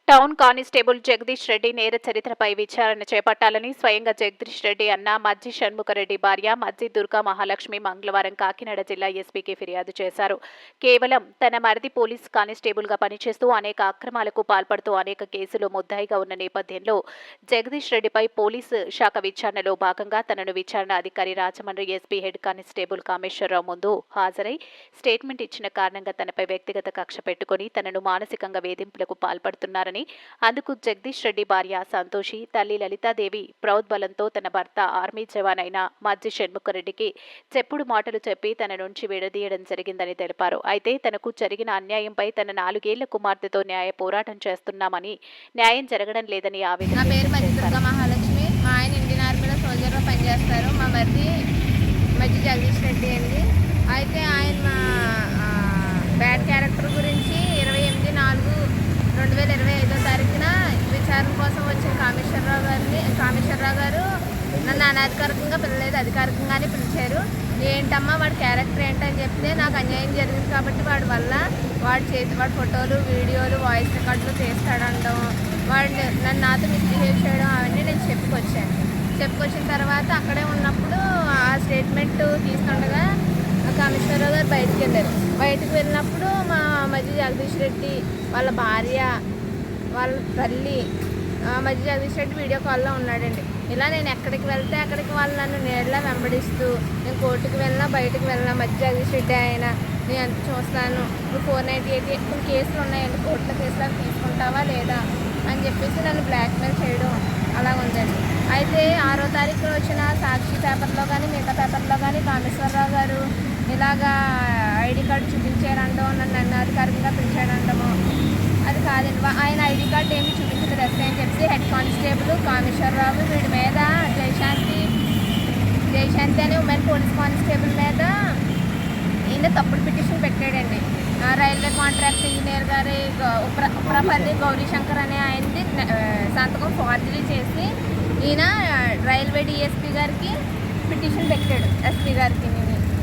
Town constable Jagadish Reddy నేర చరిత్రపై విచారణ చేపట్టాలని స్వయంగా జగదీష్ రెడ్డి అన్న మజ్జి షణ్ముఖరెడ్డి భార్య మజ్జి దుర్గా మహాలక్ష్మి మంగళవారం కాకినాడ జిల్లా ఎస్పీకి ఫిర్యాదు చేశారు. కేవలం తన మరిది పోలీస్ కానిస్టేబుల్గా పనిచేస్తూ అనేక అక్రమాలకు పాల్పడుతూ అనేక కేసులు ముద్దాయిగా ఉన్న నేపథ్యంలో జగదీష్ రెడ్డిపై పోలీసు శాఖ విచారణలో భాగంగా తనను విచారణ అధికారి Rajahmundry SP head constable Kameswara Rao ముందు హాజరై స్టేట్మెంట్ ఇచ్చిన కారణంగా తనపై వ్యక్తిగత కక్ష పెట్టుకుని తనను మానసికంగా వేధింపులకు పాల్పడుతున్నారని, అందుకు జగదీష్ రెడ్డి భార్య సంతోషి, తల్లి లలితాదేవి ప్రోద్బలంతో తన భర్త ఆర్మీ జవాన్ అయిన మజ్జి షణ్ముఖరెడ్డికి చెప్పుడు మాటలు చెప్పి తన నుంచి విడదీయడం జరిగిందని తెలిపారు. అయితే తనకు జరిగిన అన్యాయంపై తన 4 ఏళ్ల కుమార్తెతో న్యాయ పోరాటం చేస్తున్నామని, న్యాయం జరగడం లేదని ఆవేదన. నా పేరు మజ్జి దుర్గా మహాలక్ష్మి. మా ఆయన ఇండియన్ ఆర్మీలో సోల్జర్గా పనిచేస్తారు. మా మరిది మజ్జి జగదీష్ రెడ్డి అండి. అయితే ఆయన మా బ్యాడ్ క్యారెక్టర్ గురించి 28/4/2025 విచారణ కోసం వచ్చిన కామేశ్వరరావు గారు నన్ను అనధికారికంగా పిలవలేదు, అధికారికంగానే పిలిచారు. ఏంటమ్మా వాడి క్యారెక్టర్ ఏంటని చెప్తే నాకు అన్యాయం జరిగింది కాబట్టి వాడి వల్ల వాడి ఫోటోలు, వీడియోలు, వాయిస్ రికార్డులు చేస్తాడనడం, నన్ను నాతో మిస్బిహేవ్ చేయడం అవన్నీ నేను చెప్పుకొచ్చిన తర్వాత అక్కడే ఉన్నప్పుడు ఆ స్టేట్మెంట్ తీసుకుండగా కామేశ్వరరావు గారు బయటకు వెళ్ళినప్పుడు మా మజ్జి జగదీష్ రెడ్డి వాళ్ళ భార్య, వాళ్ళ తల్లి మజ్జి జగదీష్ రెడ్డి వీడియో కాల్లో ఉన్నాడండి. ఇలా నేను ఎక్కడికి వెళ్తే అక్కడికి వాళ్ళు నన్ను నీడలా వెంబడిస్తూ, నేను కోర్టుకు వెళ్ళినా బయటకు వెళ్ళినా మజ్జి జగదీష్ రెడ్డి ఆయన నేను ఎంత చూస్తాను, నువ్వు 498 కొన్ని కేసులు ఉన్నాయండి, కోర్టుల కేసులు అవి తీసుకుంటావా లేదా అని చెప్పేసి నన్ను బ్లాక్మెయిల్ చేయడం అలా ఉందండి. అయితే 6వ తారీఖున వచ్చిన సాక్షి పేపర్లో కానీ మిగతా పేపర్లో కానీ కామేశ్వరరావు గారు ఇలాగా ఐడి కార్డు చూపించారండో, నన్ను అధికారికంగా పిలిచాడండమో అది కాదండి. ఆయన ఐడి కార్డు ఏమి చూపించలేదు ఎస్ఐ అని చెప్పి హెడ్ కానిస్టేబుల్ కామేశ్వరరావు వీడి మీద జయశాంతి అనే ఉమెన్ పోలీస్ కానిస్టేబుల్ మీద ఈయన తప్పుడు పిటిషన్ పెట్టాడండి. రైల్వే కాంట్రాక్ట్ ఇంజనీర్ గారి ఉప్రపల్లి గౌరీశంకర్ అనే ఆయనది సంతకం ఫార్జరీ చేసి ఈయన రైల్వే డిఎస్పీ గారికి పిటిషన్ పెట్టాడు, ఎస్పీ గారికి.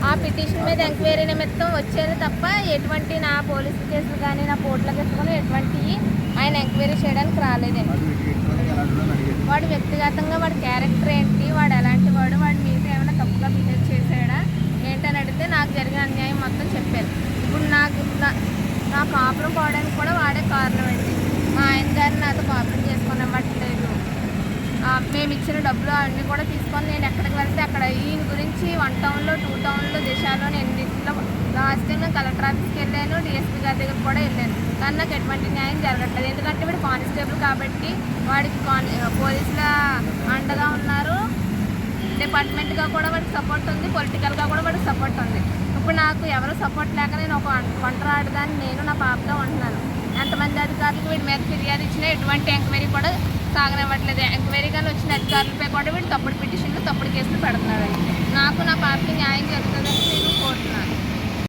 ఆ పిటిషన్ మీద ఎంక్వైరీ నిమిత్తం వచ్చేది తప్ప ఎటువంటి నా పోలీసు కేసులు కానీ నా కోర్టుల కేసులు కానీ ఎటువంటివి ఆయన ఎంక్వైరీ చేయడానికి రాలేదండి. వాడు వ్యక్తిగతంగా వాడి క్యారెక్టర్ ఏంటి, వాడు ఎలాంటి వాడు, వాడి మీద ఏమైనా తప్పుగా బిహేవ్ చేశాడా ఏంటని అడిగితే నాకు జరిగిన అన్యాయం మొత్తం చెప్పారు. ఇప్పుడు నా కాపురం పోవడానికి కూడా వాడే కారణం అండి. మా ఆయన గారిని నాతో కాపురం చేసుకున్నట్లేదు. మేము ఇచ్చిన డబ్బులు అవన్నీ కూడా తీసుకొని నేను ఎక్కడికి వెళ్తే అక్కడ ఈయన గురించి 1 టౌన్లో 2 టౌన్లో దిశలో ఎన్నింటిలో లాస్ట్ టైం నేను కలెక్టర్ ఆఫీస్కి వెళ్ళాను, డిఎస్పీ గారి దగ్గర కూడా వెళ్ళాను. కానీ నాకు ఎటువంటి న్యాయం జరగట్లేదు. ఎందుకంటే వీడు కానిస్టేబుల్ కాబట్టి వాడికి పోలీసుల అండగా ఉన్నారు, డిపార్ట్మెంట్గా కూడా వాడికి సపోర్ట్ ఉంది, పొలిటికల్గా కూడా వాడికి సపోర్ట్ ఉంది. ఇప్పుడు నాకు ఎవరు సపోర్ట్ లేక నేను ఒక ఒంటరి ఆడదాన్ని నేను నా పాపతో ఉంటున్నాను. ఎంతమంది అధికారులకు వీడి మీద ఫిర్యాదు ఇచ్చినా ఎటువంటి ఎంక్వైరీ కూడా సాగనివ్వట్లేదు. ఎంక్వైరీ కానీ వచ్చిన అధికారులపై కూడా వీడు తప్పుడు పిటిషన్లు, తప్పుడు కేసులు పెడుతున్నాడు. నాకు నా పాపకి న్యాయం జరుగుతుందని నేను కోరుతున్నాను.